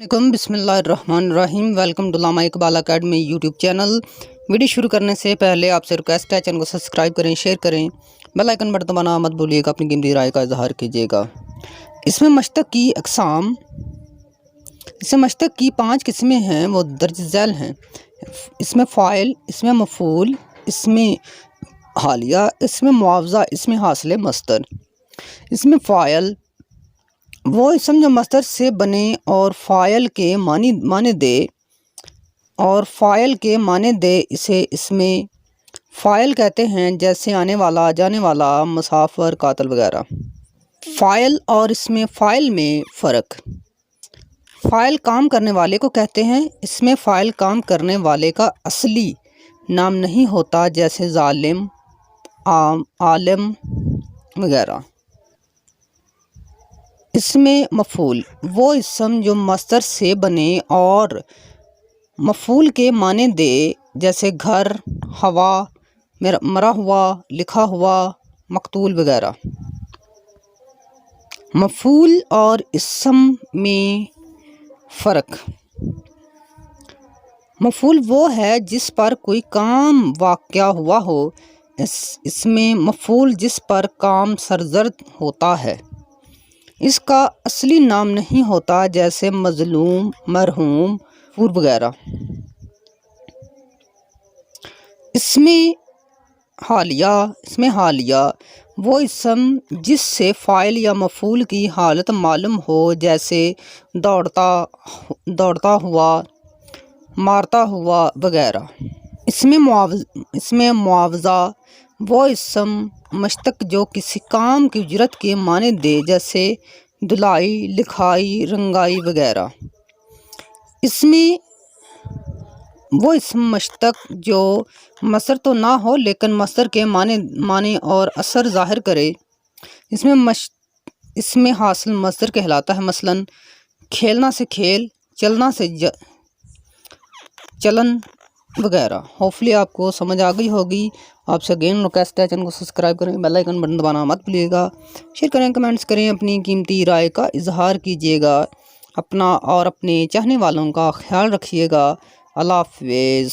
علیکم بسم اللہ الرحمن الرحیم۔ Welcome to Allama Iqbal academy YouTube channel. Video شروع کرنے سے پہلے آپ سے ریکویسٹ ہے چینل کو سبسکرائب کریں، شیئر کریں، بیل آئیکن بٹن دبانا مت بھولیے گا، اپنی قیمتی رائے کا اظہار کیجیے گا۔ اس میں مشتق کی اقسام، اس میں مشتق کی 5 قسمیں ہیں، وہ درج ذیل ہیں۔ اس میں فاعل، اس میں مفعول، اس میں حالیہ، اس میں معاوضہ، اس میں حاصل مصدر۔ اس میں فاعل وہ اسم جو مصدر سے بنے اور فاعل کے معنی دے اسے اس میں فاعل کہتے ہیں، جیسے آنے والا، جانے والا، مسافر، قاتل وغیرہ۔ فاعل اور اس میں فاعل میں فرق۔ فاعل کام کرنے والے کو کہتے ہیں، اس میں فاعل کام کرنے والے کا اصلی نام نہیں ہوتا، جیسے ظالم، عالم وغیرہ۔ اس میں مفعول وہ اسم جو مصدر سے بنے اور مفعول کے معنی دے، جیسے گھر، ہوا، مرا ہوا، لکھا ہوا، مقتول وغیرہ۔ مفعول اور اسم میں فرق۔ مفعول وہ ہے جس پر کوئی کام واقع ہوا ہو، اس میں مفعول جس پر کام سرزد ہوتا ہے، اس کا اصلی نام نہیں ہوتا، جیسے مظلوم، مرحوم، مغفور وغیرہ۔ اس میں حالیہ وہ اسم جس سے فاعل یا مفعول کی حالت معلوم ہو، جیسے دوڑتا ہوا، مارتا ہوا وغیرہ۔ اس میں معاوضہ وہ اسم مشتق جو کسی کام کی اجرت کے معنی دے، جیسے دھلائی، لکھائی، رنگائی وغیرہ۔ اس میں وہ اسم مشتق جو مصدر تو نہ ہو لیکن مصدر کے معنی اور اثر ظاہر کرے، اس میں حاصل مصدر کہلاتا ہے، مثلا کھیلنا سے کھیل، چلنا سے چلن وغیرہ۔ ہوپفلی آپ کو سمجھ آ گئی ہوگی۔ آپ سے اگین ریکویسٹ ہے چینل کو سبسکرائب کریں، بیل آئیکن بٹن دبانا مت بھولیے گا، شیئر کریں، کمنٹس کریں، اپنی قیمتی رائے کا اظہار کیجیے گا۔ اپنا اور اپنے چاہنے والوں کا خیال رکھیے گا۔ اللہ حافظ۔